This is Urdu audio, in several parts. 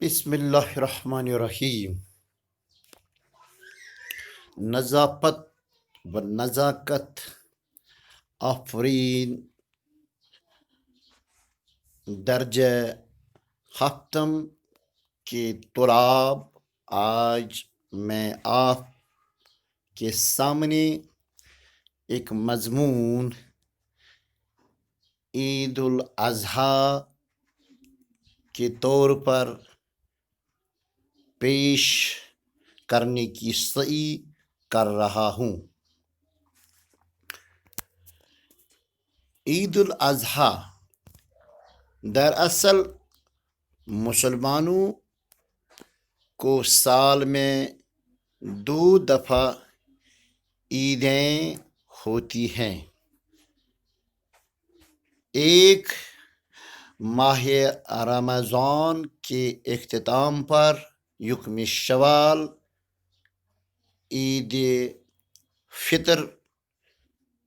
بسم اللہ الرحمن الرحیم۔ نظافت و نزاکت آفرین درجہ ہفتم کے طلاب، آج میں آپ کے سامنے ایک مضمون عید الاضحیٰ کے طور پر پیش کرنے کی سعی کر رہا ہوں۔ عید الاضحیٰ دراصل مسلمانوں کو سال میں 2 دفعہ عیدیں ہوتی ہیں، ایک ماہ رمضان کے اختتام پر یکم شوال عید فطر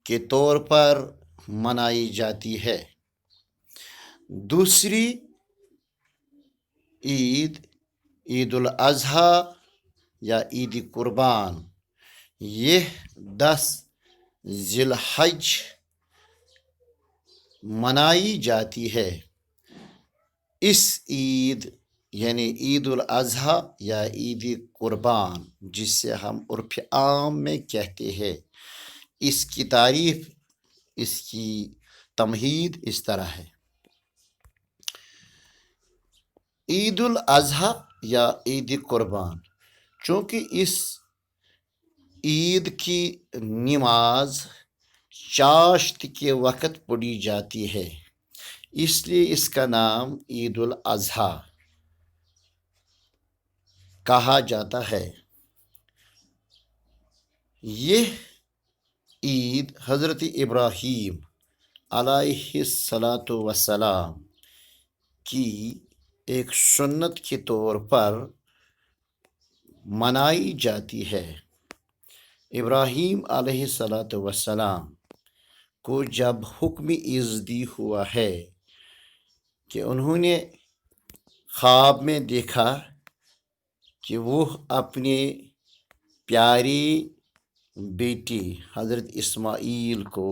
کے طور پر منائی جاتی ہے، دوسری عید عید الاضحیٰ یا عید قربان یہ 10 ذی الحج منائی جاتی ہے۔ اس عید یعنی عید الاضحیٰ یا عید قربان، جسے ہم عرف عام میں کہتے ہیں، اس کی تعریف، اس کی تمہید اس طرح ہے۔ عید الاضحیٰ یا عید قربان، چونکہ اس عید کی نماز چاشت کے وقت پڑھی جاتی ہے، اس لیے اس کا نام عید الاضحیٰ کہا جاتا ہے۔ یہ عید حضرت ابراہیم علیہ السلام کی ایک سنت کے طور پر منائی جاتی ہے۔ ابراہیم علیہ السلام کو جب حکم ایزدی ہوا ہے کہ انہوں نے خواب میں دیکھا کہ وہ اپنے پیاری بیٹی حضرت اسماعیل کو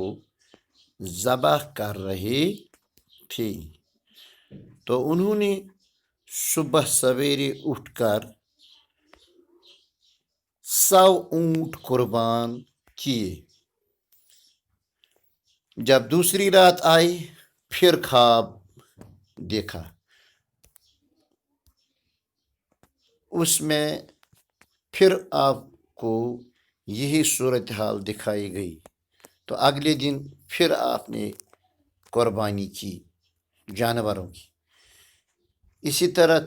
ذبح کر رہے تھے، تو انہوں نے صبح سویرے اٹھ کر 100 اونٹ قربان کیے۔ جب دوسری رات آئی پھر خواب دیکھا، اس میں پھر آپ کو یہی صورتحال دکھائی گئی، تو اگلے دن پھر آپ نے قربانی کی جانوروں کی۔ اسی طرح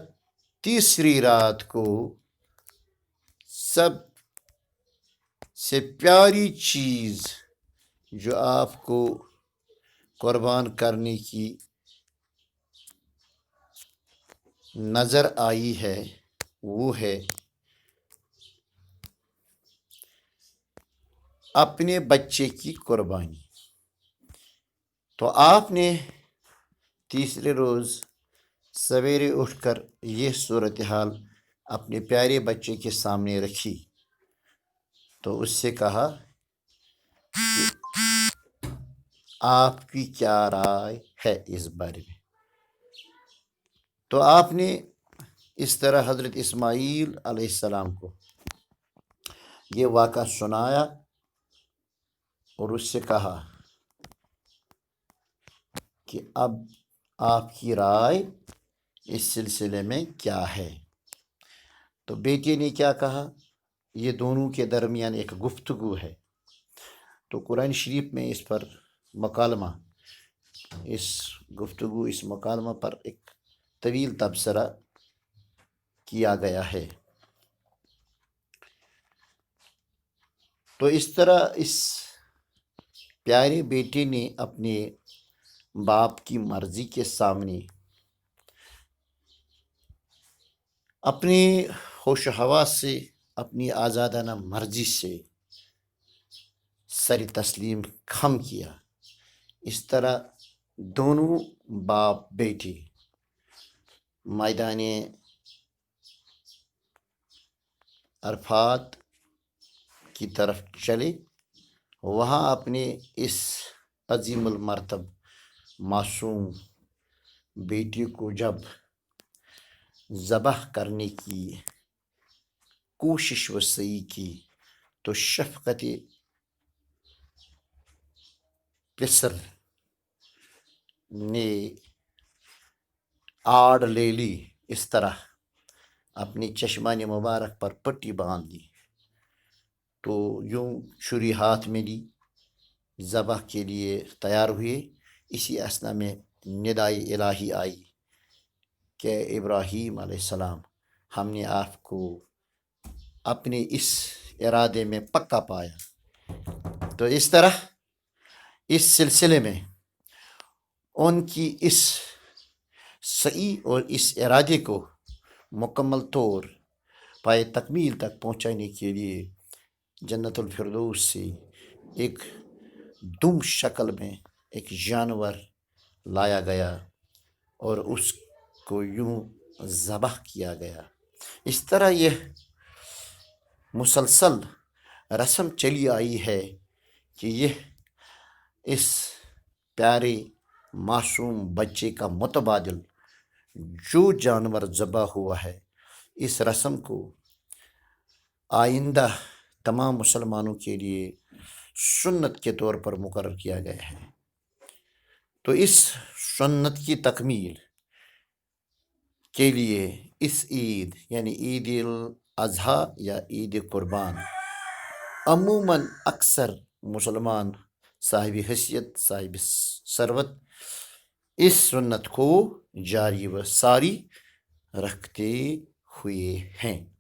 تیسری رات کو سب سے پیاری چیز جو آپ کو قربان کرنے کی نظر آئی ہے وہ ہے اپنے بچے کی قربانی۔ تو آپ نے تیسرے روز سویرے اٹھ کر یہ صورتحال اپنے پیارے بچے کے سامنے رکھی، تو اس سے کہا کہ آپ کی کیا رائے ہے اس بارے میں؟ تو آپ نے اس طرح حضرت اسماعیل علیہ السلام کو یہ واقعہ سنایا اور اس سے کہا کہ اب آپ کی رائے اس سلسلے میں کیا ہے؟ تو بیٹے نے کیا کہا؟ یہ دونوں کے درمیان ایک گفتگو ہے، تو قرآن شریف میں اس پر مکالمہ، اس گفتگو، اس مکالمہ پر ایک طویل تبصرہ کیا گیا ہے۔ تو اس طرح اس پیارے بیٹے نے اپنے باپ کی مرضی کے سامنے اپنی ہوش و حواس سے، اپنی آزادانہ مرضی سے سر تسلیم خم کیا۔ اس طرح دونوں باپ بیٹے میدان عرفات کی طرف چلے، وہاں اپنے اس عظیم المرتب معصوم بیٹی کو جب ذبح کرنے کی کوشش وسیع کی تو شفقت پسر نے آڑ لے لی، اس طرح اپنی چشمان مبارک پر پٹی باندھ دی، تو یوں چھری ہاتھ میں لی، ذبح کے لیے تیار ہوئے۔ اسی اثنا میں ندائے الہی آئی کہ ابراہیم علیہ السلام، ہم نے آپ کو اپنے اس ارادے میں پکا پایا۔ تو اس طرح اس سلسلے میں ان کی اس سعی اور اس ارادے کو مکمل طور پائے تکمیل تک پہنچانے کے لیے جنت الفردوس سے ایک دم شکل میں ایک جانور لایا گیا اور اس کو یوں ذبح کیا گیا۔ اس طرح یہ مسلسل رسم چلی آئی ہے کہ یہ اس پیارے معصوم بچے کا متبادل جو جانور ذبح ہوا ہے، اس رسم کو آئندہ تمام مسلمانوں کے لیے سنت کے طور پر مقرر کیا گیا ہے۔ تو اس سنت کی تکمیل کے لیے اس عید یعنی عید الاضحیٰ یا عید قربان عموماً اکثر مسلمان صاحب حیثیت، صاحب ثروت اس سنت کو جاری و ساری رکھتے ہوئے ہیں۔